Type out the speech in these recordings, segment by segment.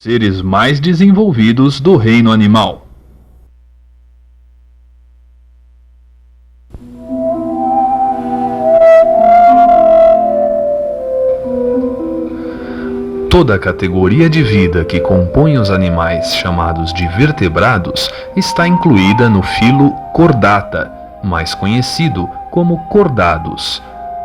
Seres mais desenvolvidos do reino animal. Toda a categoria de vida que compõe os animais chamados de vertebrados está incluída no filo Chordata, mais conhecido como cordados.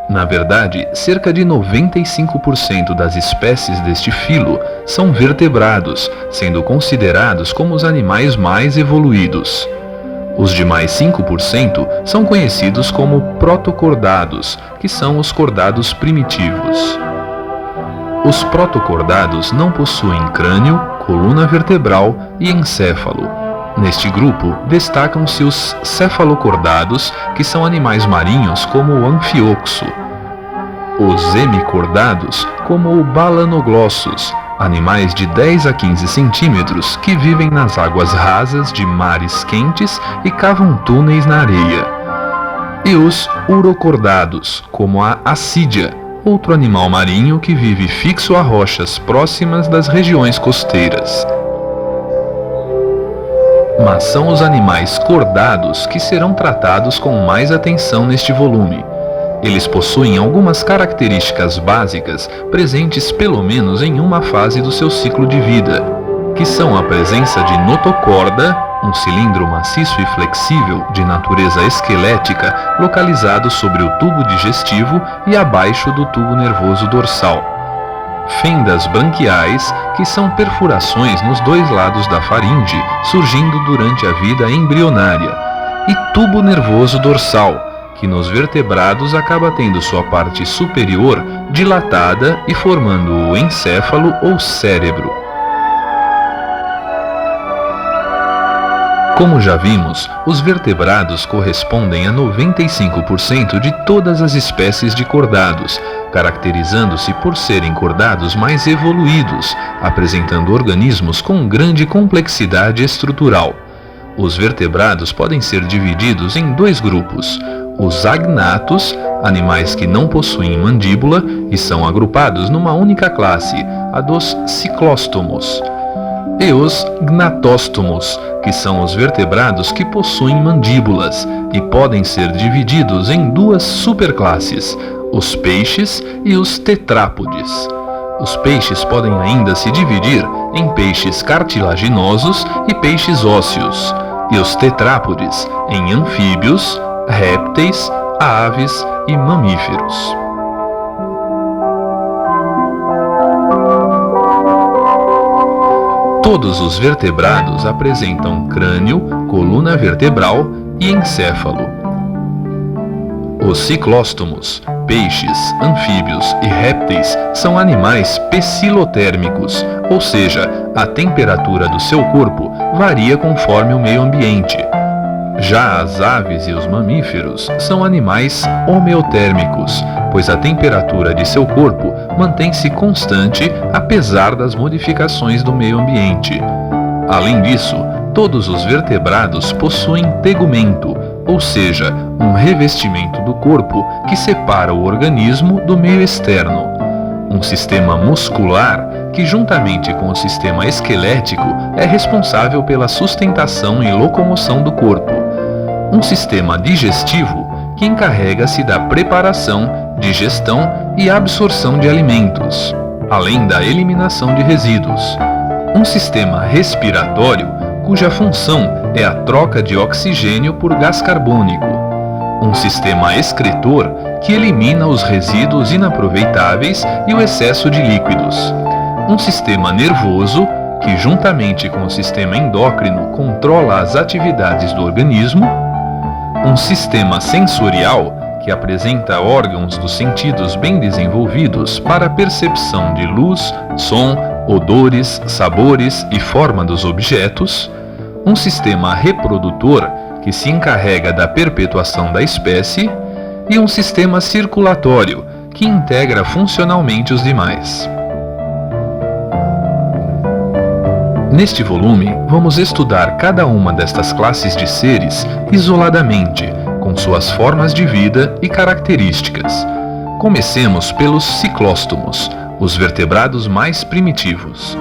Na verdade, cerca de 95% das espécies deste filo são vertebrados, sendo considerados como os animais mais evoluídos. Os demais 5% são conhecidos como protocordados, que são os cordados primitivos. Os protocordados não possuem crânio, coluna vertebral e encéfalo. Neste grupo, destacam-se os cefalocordados, que são animais marinhos como o anfioxo. Os hemicordados, como o balanoglossus, animais de 10 a 15 centímetros que vivem nas águas rasas de mares quentes e cavam túneis na areia. E os urocordados, como a assídia, outro animal marinho que vive fixo a rochas próximas das regiões costeiras. Mas são os animais cordados que serão tratados com mais atenção neste volume. Eles possuem algumas características básicas presentes pelo menos em uma fase do seu ciclo de vida, que são a presença de notocorda, um cilindro maciço e flexível de natureza esquelética localizado sobre o tubo digestivo e abaixo do tubo nervoso dorsal. Fendas branquiais, que são perfurações nos dois lados da faringe, surgindo durante a vida embrionária, e tubo nervoso dorsal, que nos vertebrados acaba tendo sua parte superior dilatada e formando o encéfalo ou cérebro. Como já vimos, os vertebrados correspondem a 95% de todas as espécies de cordados, caracterizando-se por serem cordados mais evoluídos, apresentando organismos com grande complexidade estrutural. Os vertebrados podem ser divididos em dois grupos: os agnatos, animais que não possuem mandíbula e são agrupados numa única classe, a dos ciclóstomos, e os gnatóstomos, que são os vertebrados que possuem mandíbulas e podem ser divididos em duas superclasses, os peixes e os tetrápodes. Os peixes podem ainda se dividir em peixes cartilaginosos e peixes ósseos, e os tetrápodes em anfíbios, répteis, aves e mamíferos. Todos os vertebrados apresentam crânio, coluna vertebral e encéfalo. Os ciclóstomos, peixes, anfíbios e répteis são animais pecilotérmicos, ou seja, a temperatura do seu corpo varia conforme o meio ambiente. Já as aves e os mamíferos são animais homeotérmicos, pois a temperatura de seu corpo mantém-se constante apesar das modificações do meio ambiente. Além disso, todos os vertebrados possuem tegumento, ou seja, um revestimento do corpo que separa o organismo do meio externo. Um sistema muscular que, juntamente com o sistema esquelético, é responsável pela sustentação e locomoção do corpo. Um sistema digestivo que encarrega-se da preparação, digestão e absorção de alimentos, além da eliminação de resíduos. Um sistema respiratório cuja função é a troca de oxigênio por gás carbônico. Um sistema excretor que elimina os resíduos inaproveitáveis e o excesso de líquidos. Um sistema nervoso que, juntamente com o sistema endócrino, controla as atividades do organismo. Um sistema sensorial que apresenta órgãos dos sentidos bem desenvolvidos para a percepção de luz, som, odores, sabores e forma dos objetos. Um sistema reprodutor que se encarrega da perpetuação da espécie, e um sistema circulatório que integra funcionalmente os demais. Neste volume, vamos estudar cada uma destas classes de seres isoladamente, com suas formas de vida e características. Comecemos pelos ciclóstomos, os vertebrados mais primitivos.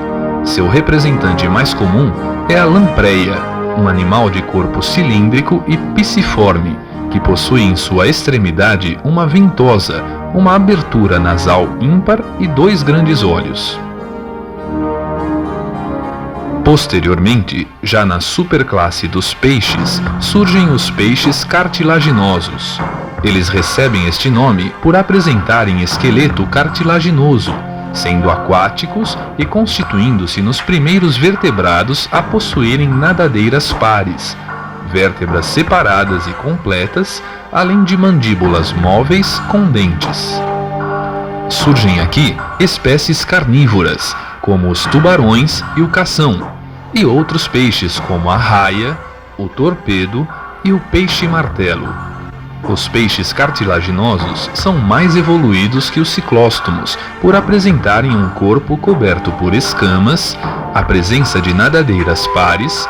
Seu representante mais comum é a lampreia, um animal de corpo cilíndrico e piciforme, que possui em sua extremidade uma ventosa, uma abertura nasal ímpar e 2 grandes olhos. Posteriormente, já na superclasse dos peixes, surgem os peixes cartilaginosos. Eles recebem este nome por apresentarem esqueleto cartilaginoso, sendo aquáticos e constituindo-se nos primeiros vertebrados a possuírem nadadeiras pares, vértebras separadas e completas, além de mandíbulas móveis com dentes. Surgem aqui espécies carnívoras, como os tubarões e o cação, e outros peixes como a raia, o torpedo e o peixe-martelo. Os peixes cartilaginosos são mais evoluídos que os ciclóstomos por apresentarem um corpo coberto por escamas, a presença de nadadeiras pares,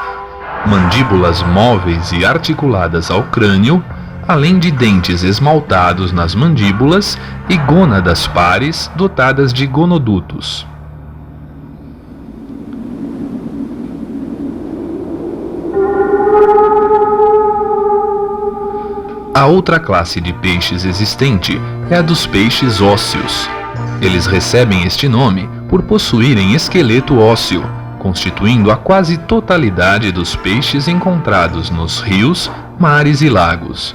mandíbulas móveis e articuladas ao crânio, além de dentes esmaltados nas mandíbulas e gônadas pares dotadas de gonodutos. A outra classe de peixes existente é a dos peixes ósseos. Eles recebem este nome por possuírem esqueleto ósseo, constituindo a quase totalidade dos peixes encontrados nos rios, mares e lagos.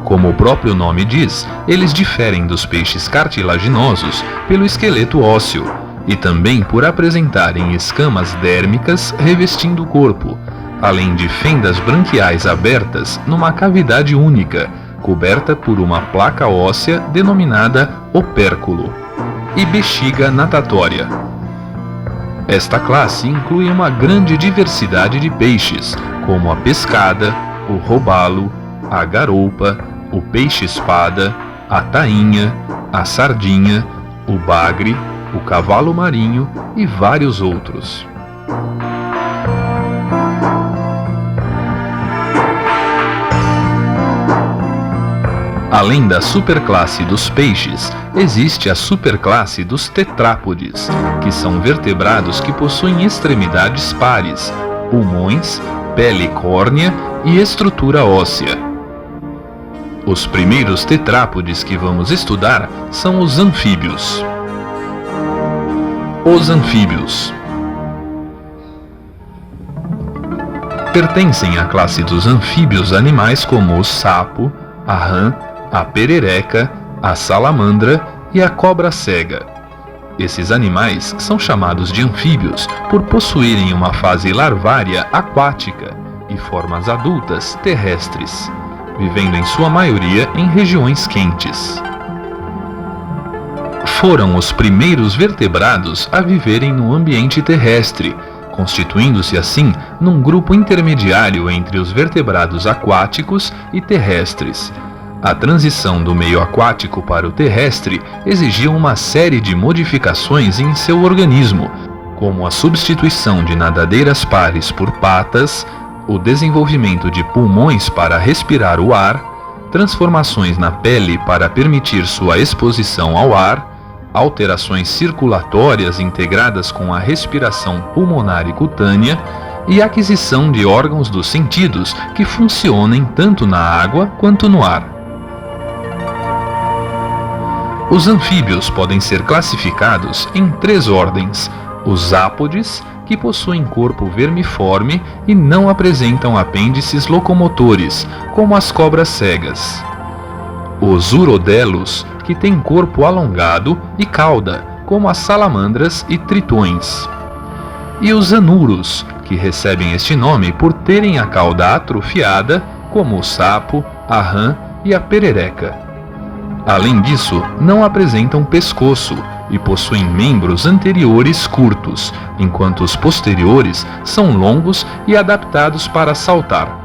Como o próprio nome diz, eles diferem dos peixes cartilaginosos pelo esqueleto ósseo e também por apresentarem escamas dérmicas revestindo o corpo, além de fendas branquiais abertas numa cavidade única, coberta por uma placa óssea denominada opérculo, e bexiga natatória. Esta classe inclui uma grande diversidade de peixes, como a pescada, o robalo, a garoupa, o peixe-espada, a tainha, a sardinha, o bagre, o cavalo marinho e vários outros. Além da superclasse dos peixes, existe a superclasse dos tetrápodes, que são vertebrados que possuem extremidades pares, pulmões, pele córnea e estrutura óssea. Os primeiros tetrápodes que vamos estudar são os anfíbios. Os anfíbios pertencem à classe dos anfíbios animais como o sapo, a rã, a perereca, a salamandra e a cobra cega. Esses animais são chamados de anfíbios por possuírem uma fase larvária aquática e formas adultas terrestres, vivendo em sua maioria em regiões quentes. Foram os primeiros vertebrados a viverem no ambiente terrestre, constituindo-se assim num grupo intermediário entre os vertebrados aquáticos e terrestres. A transição do meio aquático para o terrestre exigiu uma série de modificações em seu organismo, como a substituição de nadadeiras pares por patas, o desenvolvimento de pulmões para respirar o ar, transformações na pele para permitir sua exposição ao ar, alterações circulatórias integradas com a respiração pulmonar e cutânea e aquisição de órgãos dos sentidos que funcionem tanto na água quanto no ar. Os anfíbios podem ser classificados em 3 ordens: os ápodes, que possuem corpo vermiforme e não apresentam apêndices locomotores, como as cobras cegas; os urodelos, que têm corpo alongado e cauda, como as salamandras e tritões; e os anuros, que recebem este nome por terem a cauda atrofiada, como o sapo, a rã e a perereca. Além disso, não apresentam pescoço e possuem membros anteriores curtos, enquanto os posteriores são longos e adaptados para saltar.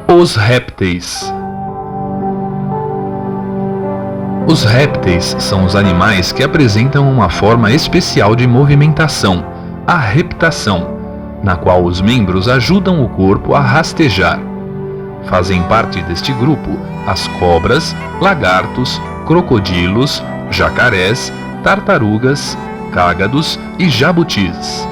Os répteis. Os répteis são os animais que apresentam uma forma especial de movimentação, a reptação, na qual os membros ajudam o corpo a rastejar. Fazem parte deste grupo as cobras, lagartos, crocodilos, jacarés, tartarugas, cágados e jabutis.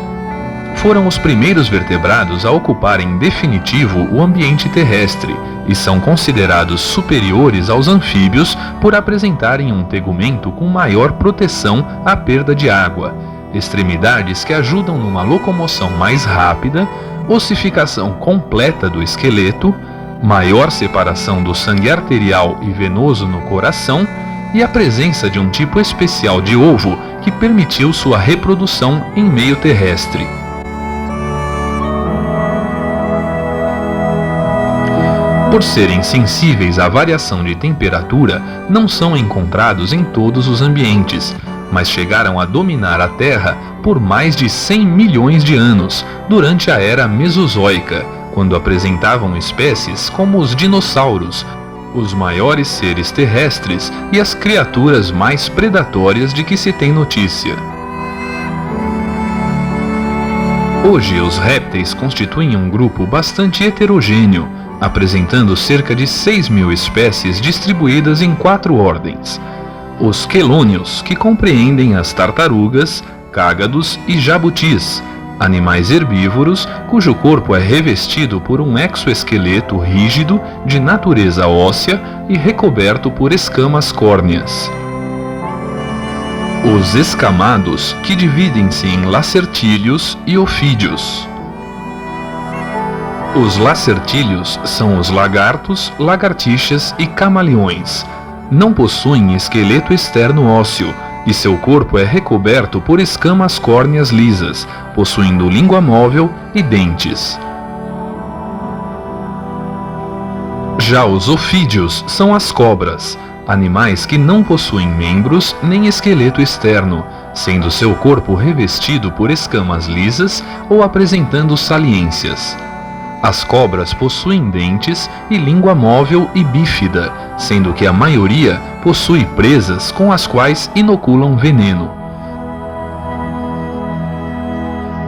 Foram os primeiros vertebrados a ocuparem em definitivo o ambiente terrestre e são considerados superiores aos anfíbios por apresentarem um tegumento com maior proteção à perda de água, extremidades que ajudam numa locomoção mais rápida, ossificação completa do esqueleto, maior separação do sangue arterial e venoso no coração e a presença de um tipo especial de ovo que permitiu sua reprodução em meio terrestre. Por serem sensíveis à variação de temperatura, não são encontrados em todos os ambientes, mas chegaram a dominar a Terra por mais de 100 milhões de anos, durante a Era Mesozoica, quando apresentavam espécies como os dinossauros, os maiores seres terrestres e as criaturas mais predatórias de que se tem notícia. Hoje, os répteis constituem um grupo bastante heterogêneo, apresentando cerca de 6.000 espécies distribuídas em 4 ordens. Os quelônios, que compreendem as tartarugas, cágados e jabutis, animais herbívoros cujo corpo é revestido por um exoesqueleto rígido de natureza óssea e recoberto por escamas córneas. Os escamados, que dividem-se em lacertílios e ofídeos. Os lacertílios são os lagartos, lagartixas e camaleões. Não possuem esqueleto externo ósseo, e seu corpo é recoberto por escamas córneas lisas, possuindo língua móvel e dentes. Já os ofídeos são as cobras, animais que não possuem membros nem esqueleto externo, sendo seu corpo revestido por escamas lisas ou apresentando saliências. As cobras possuem dentes e língua móvel e bífida, sendo que a maioria possui presas com as quais inoculam veneno.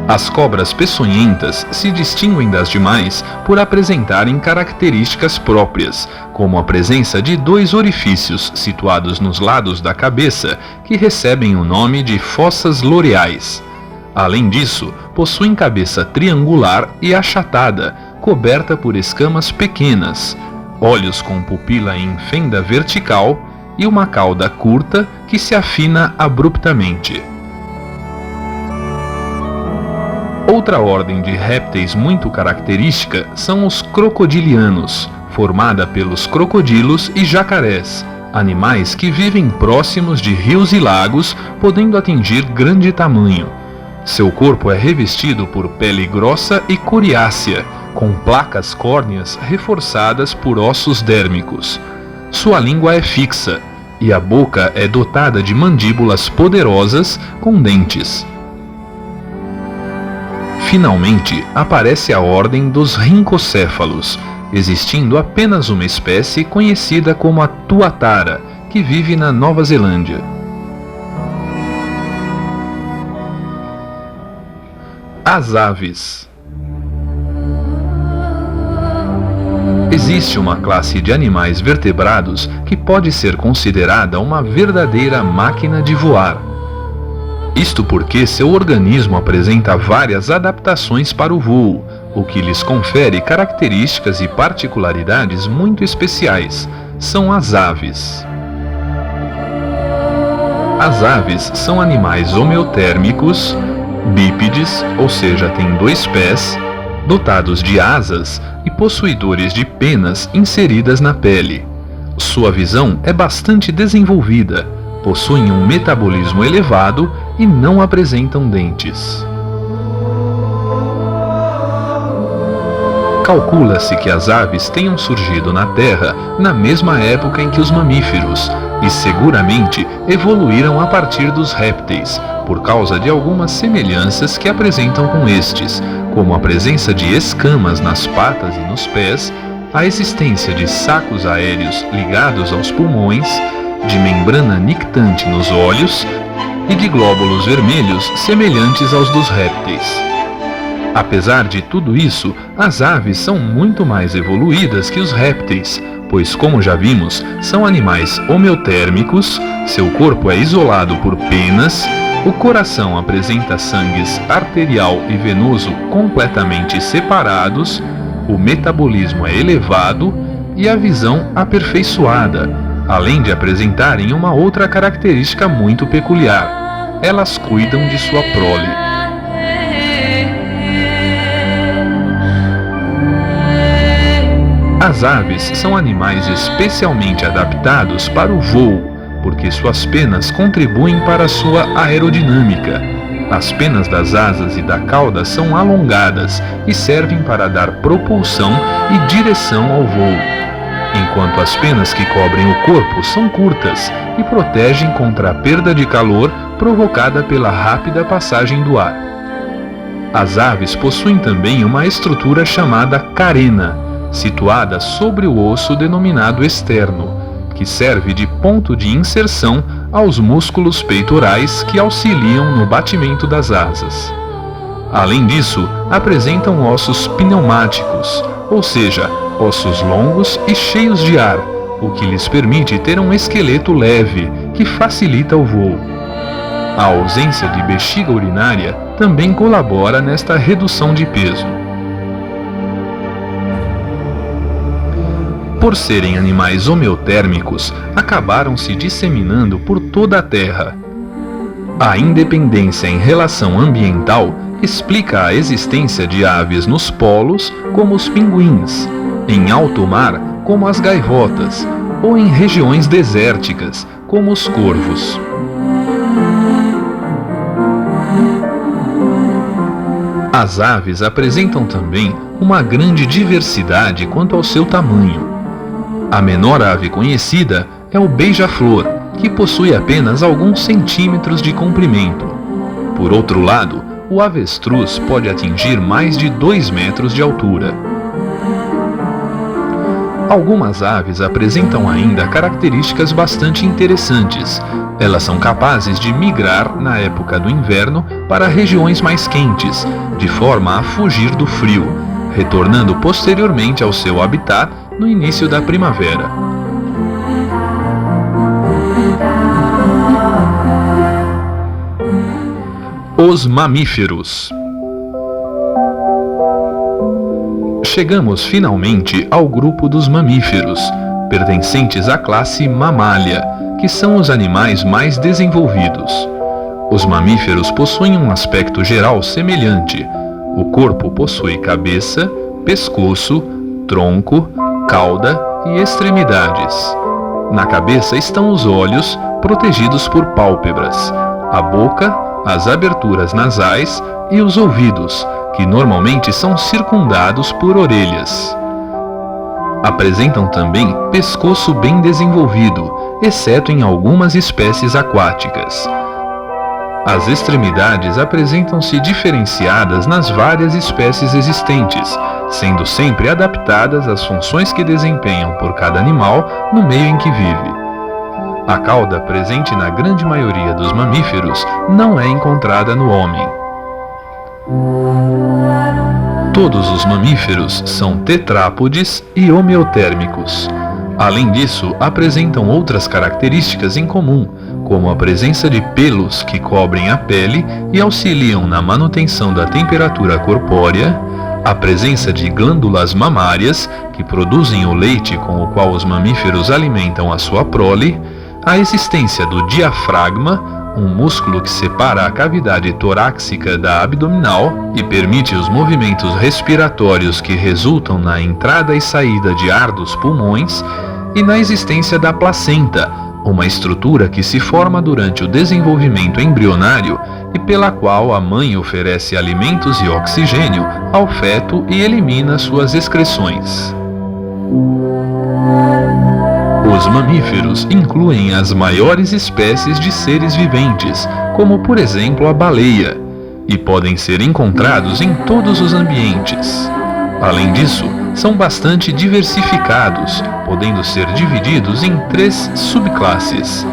As cobras peçonhentas se distinguem das demais por apresentarem características próprias, como a presença de 2 orifícios situados nos lados da cabeça que recebem o nome de fossas loreais. Além disso, possuem cabeça triangular e achatada, coberta por escamas pequenas, olhos com pupila em fenda vertical e uma cauda curta que se afina abruptamente. Outra ordem de répteis muito característica são os crocodilianos, formada pelos crocodilos e jacarés, animais que vivem próximos de rios e lagos, podendo atingir grande tamanho. Seu corpo é revestido por pele grossa e coriácea, com placas córneas reforçadas por ossos dérmicos. Sua língua é fixa e a boca é dotada de mandíbulas poderosas com dentes. Finalmente, aparece a ordem dos rincocéfalos, existindo apenas uma espécie conhecida como a tuatara, que vive na Nova Zelândia. As aves. Existe uma classe de animais vertebrados que pode ser considerada uma verdadeira máquina de voar. Isto porque seu organismo apresenta várias adaptações para o voo, o que lhes confere características e particularidades muito especiais. São as aves. As aves são animais homeotérmicos, bípedes, ou seja, têm 2 pés, dotados de asas e possuidores de penas inseridas na pele. Sua visão é bastante desenvolvida, possuem um metabolismo elevado e não apresentam dentes. Calcula-se que as aves tenham surgido na Terra na mesma época em que os mamíferos, e seguramente evoluíram a partir dos répteis, por causa de algumas semelhanças que apresentam com estes, como a presença de escamas nas patas e nos pés, a existência de sacos aéreos ligados aos pulmões, de membrana nictante nos olhos e de glóbulos vermelhos semelhantes aos dos répteis. Apesar de tudo isso, as aves são muito mais evoluídas que os répteis, pois, como já vimos, são animais homeotérmicos, seu corpo é isolado por penas, o coração apresenta sangues arterial e venoso completamente separados, o metabolismo é elevado e a visão aperfeiçoada, além de apresentarem uma outra característica muito peculiar: elas cuidam de sua prole. As aves são animais especialmente adaptados para o voo, porque suas penas contribuem para sua aerodinâmica. As penas das asas e da cauda são alongadas e servem para dar propulsão e direção ao voo, enquanto as penas que cobrem o corpo são curtas e protegem contra a perda de calor provocada pela rápida passagem do ar. As aves possuem também uma estrutura chamada carena, situada sobre o osso denominado externo, que serve de ponto de inserção aos músculos peitorais que auxiliam no batimento das asas. Além disso, apresentam ossos pneumáticos, ou seja, ossos longos e cheios de ar, o que lhes permite ter um esqueleto leve, que facilita o voo. A ausência de bexiga urinária também colabora nesta redução de peso. Por serem animais homeotérmicos, acabaram se disseminando por toda a Terra. A independência em relação ambiental explica a existência de aves nos polos, como os pinguins, em alto mar, como as gaivotas, ou em regiões desérticas, como os corvos. As aves apresentam também uma grande diversidade quanto ao seu tamanho. A menor ave conhecida é o beija-flor, que possui apenas alguns centímetros de comprimento. Por outro lado, o avestruz pode atingir mais de 2 metros de altura. Algumas aves apresentam ainda características bastante interessantes. Elas são capazes de migrar na época do inverno para regiões mais quentes, de forma a fugir do frio, retornando posteriormente ao seu habitat no início da primavera. Os mamíferos. Chegamos finalmente ao grupo dos mamíferos, pertencentes à classe Mamália, que são os animais mais desenvolvidos. Os mamíferos possuem um aspecto geral semelhante. O corpo possui cabeça, pescoço, tronco, cauda e extremidades. Na cabeça estão os olhos, protegidos por pálpebras, a boca, as aberturas nasais e os ouvidos, que normalmente são circundados por orelhas. Apresentam também pescoço bem desenvolvido, exceto em algumas espécies aquáticas. As extremidades apresentam-se diferenciadas nas várias espécies existentes, sendo sempre adaptadas às funções que desempenham por cada animal no meio em que vive. A cauda, presente na grande maioria dos mamíferos, não é encontrada no homem. Todos os mamíferos são tetrápodes e homeotérmicos. Além disso, apresentam outras características em comum, como a presença de pelos que cobrem a pele e auxiliam na manutenção da temperatura corpórea, a presença de glândulas mamárias, que produzem o leite com o qual os mamíferos alimentam a sua prole, a existência do diafragma, um músculo que separa a cavidade torácica da abdominal e permite os movimentos respiratórios que resultam na entrada e saída de ar dos pulmões, e na existência da placenta, uma estrutura que se forma durante o desenvolvimento embrionário e pela qual a mãe oferece alimentos e oxigênio ao feto e elimina suas excreções. Os mamíferos incluem as maiores espécies de seres viventes, como por exemplo a baleia, e podem ser encontrados em todos os ambientes. Além disso, são bastante diversificados, podendo ser divididos em 3 subclasses.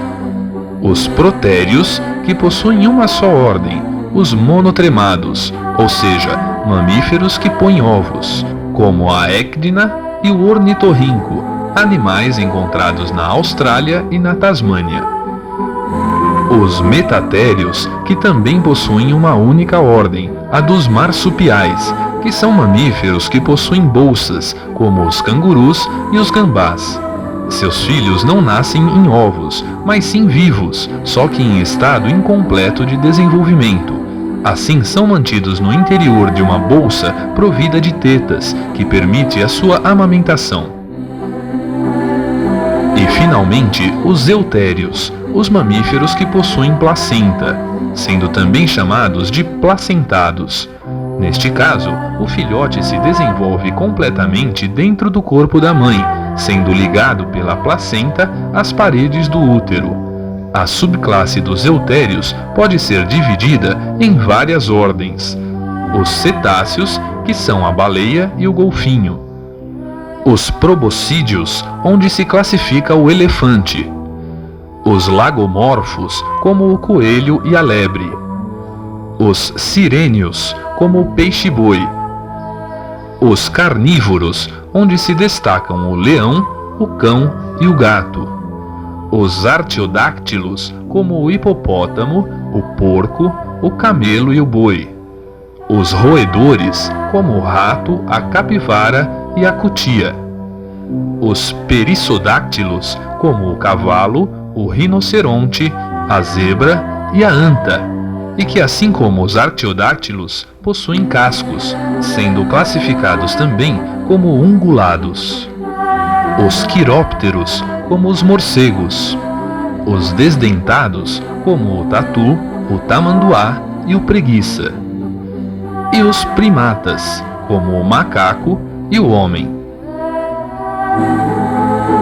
Os protérios, que possuem uma só ordem, os monotremados, ou seja, mamíferos que põem ovos, como a équidna e o ornitorrinco, animais encontrados na Austrália e na Tasmânia. Os metatérios, que também possuem uma única ordem, a dos marsupiais, que são mamíferos que possuem bolsas, como os cangurus e os gambás. Seus filhos não nascem em ovos, mas sim vivos, só que em estado incompleto de desenvolvimento. Assim são mantidos no interior de uma bolsa provida de tetas, que permite a sua amamentação. E finalmente, os eutérios, os mamíferos que possuem placenta, sendo também chamados de placentados. Neste caso, o filhote se desenvolve completamente dentro do corpo da mãe, sendo ligado pela placenta às paredes do útero. A subclasse dos eutérios pode ser dividida em várias ordens. Os cetáceos, que são a baleia e o golfinho. Os proboscídeos, onde se classifica o elefante. Os lagomorfos, como o coelho e a lebre. Os sirênios, como o peixe-boi. Os carnívoros, onde se destacam o leão, o cão e o gato. Os artiodáctilos, como o hipopótamo, o porco, o camelo e o boi. Os roedores, como o rato, a capivara e a cutia. Os perissodáctilos, como o cavalo, o rinoceronte, a zebra e a anta, e que, assim como os artiodáctilos, possuem cascos, sendo classificados também como ungulados. Os quirópteros, como os morcegos. Os desdentados, como o tatu, o tamanduá e o preguiça. E os primatas, como o macaco e o homem.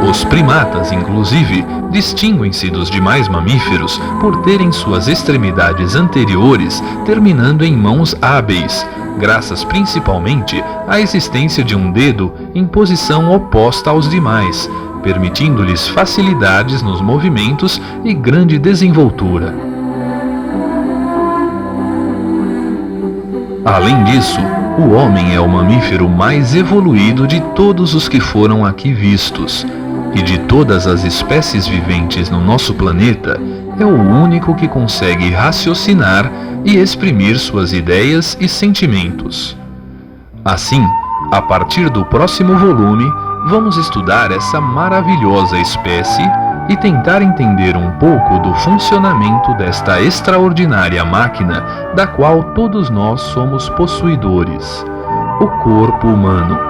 Os primatas, inclusive, distinguem-se dos demais mamíferos por terem suas extremidades anteriores terminando em mãos hábeis, graças principalmente à existência de um dedo em posição oposta aos demais, permitindo-lhes facilidades nos movimentos e grande desenvoltura. Além disso, o homem é o mamífero mais evoluído de todos os que foram aqui vistos. E de todas as espécies viventes no nosso planeta, é o único que consegue raciocinar e exprimir suas ideias e sentimentos. Assim, a partir do próximo volume, vamos estudar essa maravilhosa espécie e tentar entender um pouco do funcionamento desta extraordinária máquina da qual todos nós somos possuidores, o corpo humano.